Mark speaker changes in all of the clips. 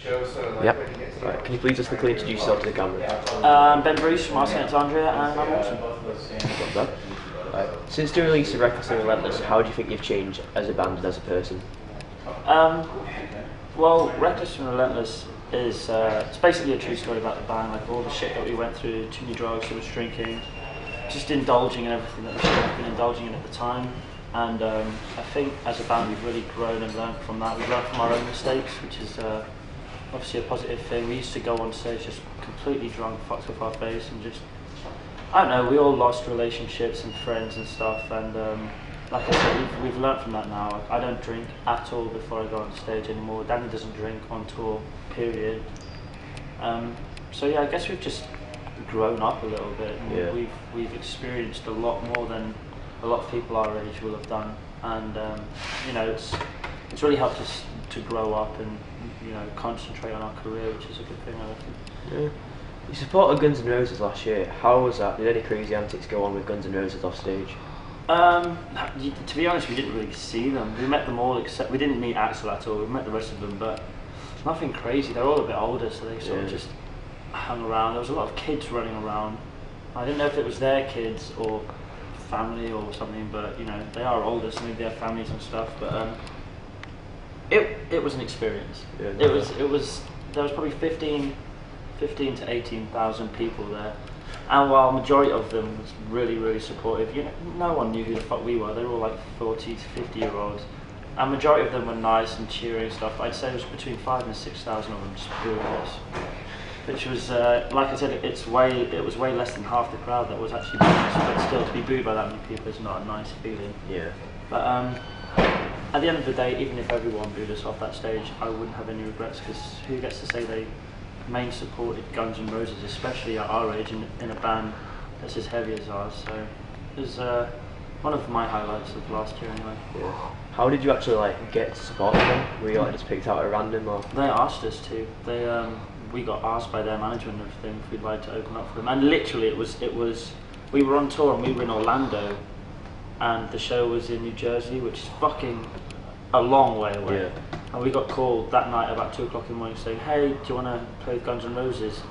Speaker 1: Yep. Right. Can you please just quickly introduce yourself to the camera?
Speaker 2: Ben Bruce from Alexandria, and I'm awesome.
Speaker 1: What's that? Right. Since the release of Reckless and Relentless, how do you think you've changed as a band and as a person?
Speaker 2: Well, Reckless and Relentless is it's basically a true story about the band, like all the shit that we went through, too many drugs, too much drinking, just indulging in everything that we shouldn't have been indulging in at the time. And I think as a band we've really grown and learned from that. We've learned from our own mistakes, which is obviously a positive thing. We used to go on stage just completely drunk, fucked off our face, and just, I don't know, we all lost relationships and friends and stuff, and like I said, we've learned from that now. I don't drink at all before I go on stage anymore. Danny doesn't drink on tour, period. So yeah, I guess we've just grown up a little bit, and
Speaker 1: yeah.
Speaker 2: we've experienced a lot more than a lot of people our age will have done, and you know, it's really helped us to grow up and, you know, concentrate on our career, which is a good thing, I reckon.
Speaker 1: Yeah. You supported Guns N' Roses last year. How was that? Did any crazy antics go on with Guns N' Roses off stage?
Speaker 2: To be honest, we didn't really see them. We met them all, except we didn't meet Axel at all. We met the rest of them, but nothing crazy. They're all a bit older, so they sort of just hung around. There was a lot of kids running around. I didn't know if it was their kids or family or something, but you know, they are older, so maybe they have families and stuff. But it was an experience.
Speaker 1: Yeah,
Speaker 2: there was probably 15 to 18,000 people there, and while majority of them was really supportive, you know, no one knew who the fuck we were. They were all like 40 to 50-year-olds, and majority of them were nice and cheering and stuff. I'd say it was between 5,000 and 6,000 of them just booing us, which was like I said, it was way less than half the crowd that was actually booing us, but still, to be booed by that many people is not a nice feeling.
Speaker 1: Yeah.
Speaker 2: But at the end of the day, even if everyone booed us off that stage, I wouldn't have any regrets, because who gets to say they main supported Guns N' Roses, especially at our age, in a band that's as heavy as ours. So it was one of my highlights of last year anyway.
Speaker 1: Yeah. How did you actually like get to support them? Were you like just picked out at random, or?
Speaker 2: They asked us to. We got asked by their management and everything if we'd like to open up for them, and literally it was we were on tour and we were in Orlando, and the show was in New Jersey, which is fucking a long way away.
Speaker 1: Yeah.
Speaker 2: And we got called that night about 2 o'clock in the morning saying, "Hey, do you want to play with Guns N' Roses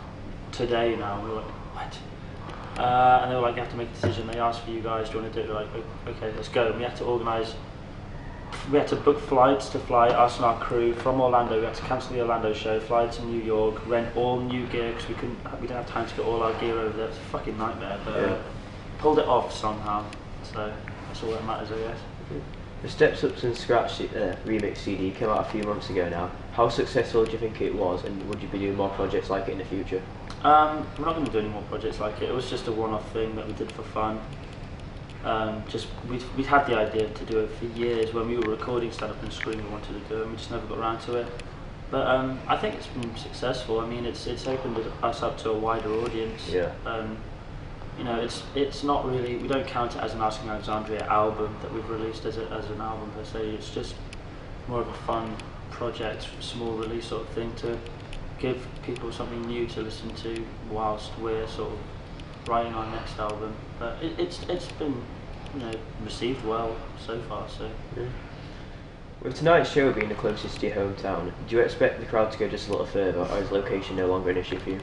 Speaker 2: today now?" And we were like, "What?" And they were like, "You have to make a decision." They asked for you guys, "Do you want to do it?" We were like, "Okay, let's go." And we had to book flights to fly us and our crew from Orlando. We had to cancel the Orlando show, fly to New York, rent all new gear, because we didn't have time to get all our gear over there. It's a fucking nightmare, but pulled it off somehow. So that's all that matters, I guess.
Speaker 1: The Steps Up and Scratch remix CD came out a few months ago now. How successful do you think it was, and would you be doing more projects like it in the future?
Speaker 2: We're not going to do any more projects like it. It was just a one-off thing that we did for fun. We'd had the idea to do it for years. When we were recording Stand Up and Scream, we wanted to do it, and we just never got around to it. But I think it's been successful. I mean, it's opened us up to a wider audience.
Speaker 1: Yeah.
Speaker 2: You know, it's not really, we don't count it as an Asking Alexandria album that we've released as an album per se. It's just more of a fun project, small release sort of thing, to give people something new to listen to whilst we're sort of writing our next album. But it's been, you know, received well so far. So
Speaker 1: yeah. With tonight's show being the closest to your hometown, do you expect the crowd to go just a little further, or is location no longer an issue for you?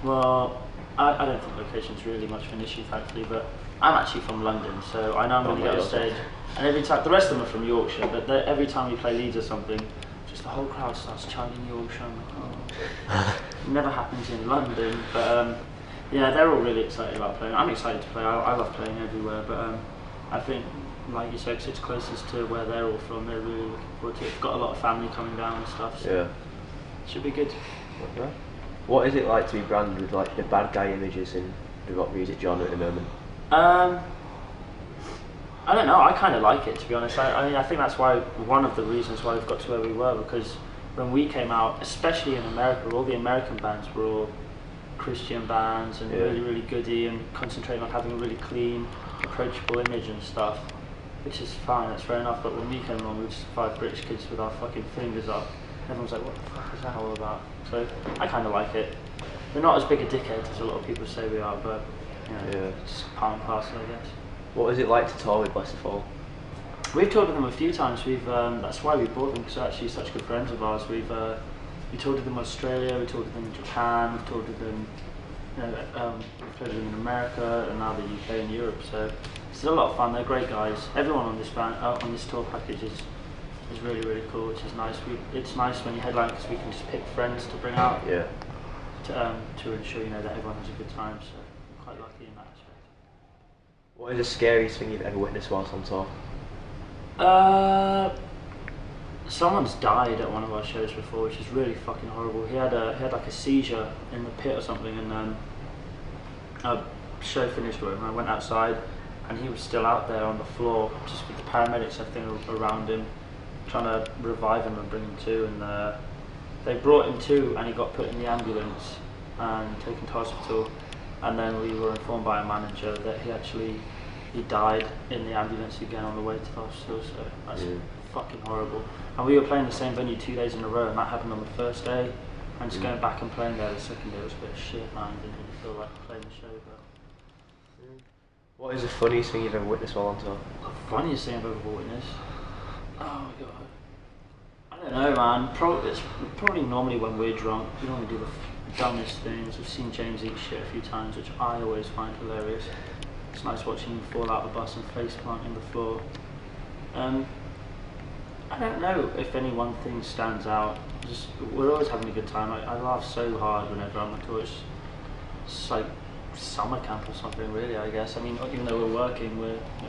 Speaker 2: Well, I don't think location's really much of an issue, thankfully, but I'm actually from London, so I know I'm going to get on stage, and every time, the rest of them are from Yorkshire, but every time we play Leeds or something, just the whole crowd starts chanting Yorkshire. I'm like, oh. It never happens in London, but yeah, they're all really excited about playing. I'm excited to play. I love playing everywhere, but I think, like you said, 'cause it's closest to where they're all from, they're really looking forward to it. We've got a lot of family coming down and stuff, so it should be good.
Speaker 1: Okay. What is it like to be branded with like the bad guy images in the rock music genre at the moment?
Speaker 2: I don't know. I kind of like it, to be honest. I mean, I think that's one of the reasons why we've got to where we were, because when we came out, especially in America, all the American bands were all Christian bands and really goody and concentrating on having a really clean, approachable image and stuff, which is fine. That's fair enough. But when we came along, we were just 5 British kids with our fucking fingers up. Everyone's like, "What the fuck is that all about?" So I kind of like it. We're not as big a dickhead as a lot of people say we are, but you know, it's just part and parcel, I guess.
Speaker 1: What is it like to tour with Bless the Fall?
Speaker 2: We've toured with them a few times. That's why we bought them, because they're actually such good friends of ours. We've We toured with them in Australia, we toured with them in Japan, we toured with them, we've toured with them in America, and now the UK and Europe. So it's a lot of fun. They're great guys. Everyone on this band, on this tour package is really, really cool, which is nice. It's nice when you headline because we can just pick friends to bring out.
Speaker 1: Yeah.
Speaker 2: To ensure that everyone has a good time. So I'm quite lucky in that aspect.
Speaker 1: What is the scariest thing you've ever witnessed whilst on tour?
Speaker 2: Someone's died at one of our shows before, which is really fucking horrible. He had like a seizure in the pit or something, and our show finished with him. I went outside, and he was still out there on the floor, just with the paramedics, everything around him, trying to revive him and bring him to. And they brought him to, and he got put in the ambulance and taken to hospital. And then we were informed by a manager that he died in the ambulance again on the way to the hospital. So that's fucking horrible. And we were playing the same venue 2 days in a row, and that happened on the first day. And just going back and playing there the second day was a bit of shit, man. Didn't really feel like playing the show. But
Speaker 1: what is the funniest thing you've ever witnessed while on tour?
Speaker 2: the funniest thing I've ever witnessed? Oh my god. I don't know, man. It's probably normally when we're drunk. We normally do the dumbest things. We've seen James eat shit a few times, which I always find hilarious. It's nice watching him fall out of the bus and face planting the floor. I don't know if any one thing stands out. We're always having a good time. I laugh so hard whenever I'm on tour. It's like summer camp or something, really. I guess. I mean, even though we're working,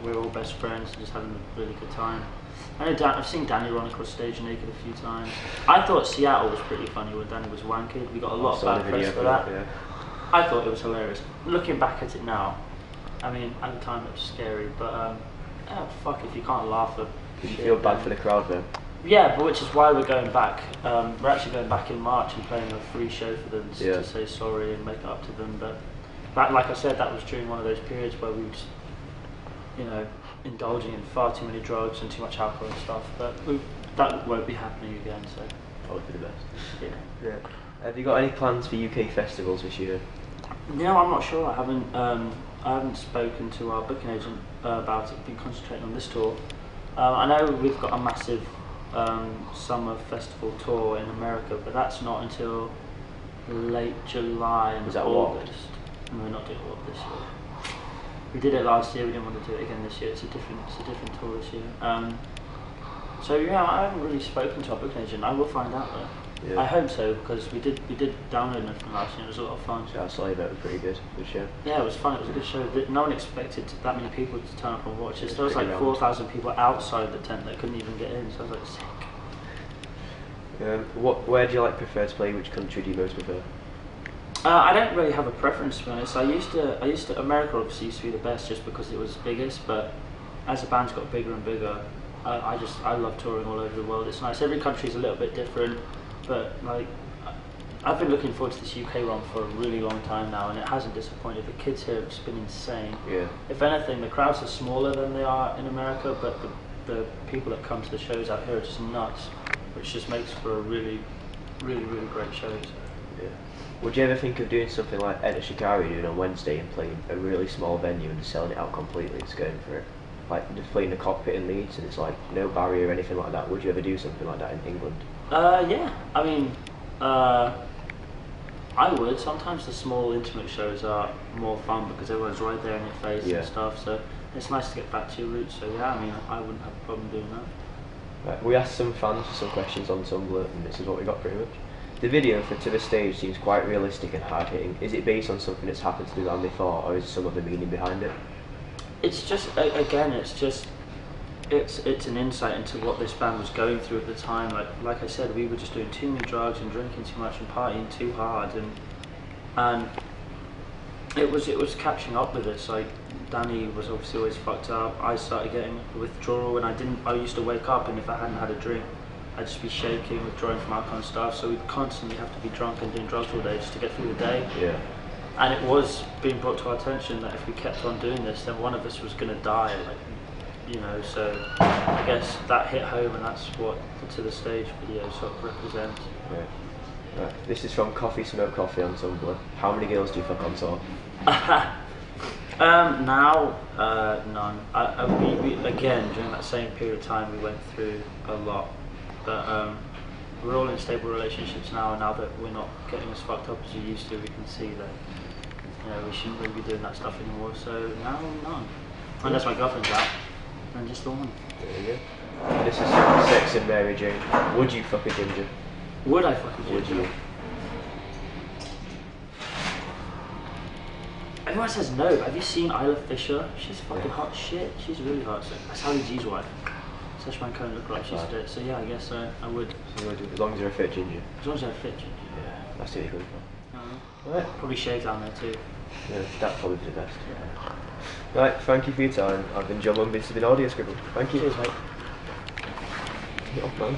Speaker 2: we're all best friends and just having a really good time. I know I've seen Danny run across stage naked a few times. I thought Seattle was pretty funny when Danny was wankered. We got a lot of bad press for that.
Speaker 1: Yeah.
Speaker 2: I thought it was hilarious. Looking back at it now, I mean, at the time it was scary, but fuck if you can't laugh at.
Speaker 1: Did you feel bad for the crowd though?
Speaker 2: Yeah, but which is why we're going back. We're actually going back in March and playing a free show for them to say sorry and make it up to them. But that, like I said, that was during one of those periods where we were just, indulging in far too many drugs and too much alcohol and stuff. But that won't be happening again. So
Speaker 1: that would be the best.
Speaker 2: Yeah.
Speaker 1: Have you got any plans for UK festivals this year?
Speaker 2: No, I'm not sure. I haven't spoken to our booking agent about it. Been concentrating on this tour. I know we've got a massive summer festival tour in America, but that's not until late July and August. And we're not doing it this year. We did it last year. We didn't want to do it again this year. It's a different tour this year. So yeah, I haven't really spoken to our booking agent. I will find out though. Yeah. I hope so, because we did download it from last year. It was a lot of fun.
Speaker 1: Yeah, I saw you. That was pretty good. Good show.
Speaker 2: Yeah, it was fun. It was a good show. No one expected that many people to turn up and watch it. There was like 4,000 people outside the tent that couldn't even get in. So I was like, sick.
Speaker 1: Where do you prefer to play? Which country do you most prefer?
Speaker 2: I don't really have a preference, to be honest. I used to. America obviously used to be the best just because it was biggest, but as the band's got bigger and bigger, I love touring all over the world. It's nice. Every country's a little bit different. But I've been looking forward to this UK run for a really long time now, and it hasn't disappointed. The kids here have been insane.
Speaker 1: Yeah.
Speaker 2: If anything, the crowds are smaller than they are in America, but the people that come to the shows out here are just nuts, which just makes for a really, really, really great show. So.
Speaker 1: Yeah. Would you ever think of doing something like Enter Shikari doing on Wednesday and playing a really small venue and just selling it out completely, just going for it? Like just playing the cockpit in Leeds and it's like no barrier or anything like that. Would you ever do something like that in England?
Speaker 2: Yeah. I mean, I would. Sometimes the small intimate shows are more fun because everyone's right there in your face and stuff. So it's nice to get back to your roots. So yeah, I mean, I wouldn't have a problem doing that.
Speaker 1: Right, we asked some fans for some questions on Tumblr, and this is what we got pretty much. The video for To The Stage seems quite realistic and hard hitting. Is it based on something that's happened to the band before, or is there some other meaning behind it?
Speaker 2: It's just, again, it's an insight into what this band was going through at the time. Like I said, we were just doing too many drugs and drinking too much and partying too hard, and it was catching up with us. Like Danny was obviously always fucked up. I started getting withdrawal, and I used to wake up, and if I hadn't had a drink, I'd just be shaking, withdrawing from alcohol and stuff. So we'd constantly have to be drunk and doing drugs all day just to get through the day.
Speaker 1: Yeah.
Speaker 2: And it was being brought to our attention that if we kept on doing this, then one of us was going to die. So I guess that hit home, and that's what the To The Stage video sort of represents.
Speaker 1: Yeah. Right. This is from Coffee Smoke Coffee on Tumblr. How many girls do you fuck on tour?
Speaker 2: Now, none. We again, during that same period of time, we went through a lot. But we're all in stable relationships now, and now that we're not getting as fucked up as we used to, we can see that we shouldn't really be doing that stuff anymore. So now, no. Unless my girlfriend's out, then just the one.
Speaker 1: There you go. This is Sex and Mary Jane. Would you fuck a ginger?
Speaker 2: Would I fuck a ginger?
Speaker 1: Would you?
Speaker 2: Everyone says no, but have you seen Isla Fisher? She's fucking hot shit. She's really hot. So that's Sally G's wife. Such man kind of look like she's dead. So yeah, I guess I would.
Speaker 1: So you would, as long as you're a fit ginger.
Speaker 2: As long as I'm a fit ginger.
Speaker 1: Yeah, that's what you're good for. Right.
Speaker 2: Probably shave down there too.
Speaker 1: Yeah, that'd probably be the best. Yeah. Right, thank you for your time. I've been John Mum, this has been Audio Scribble. Thank you.
Speaker 2: Cheers, mate.
Speaker 1: Get off, man.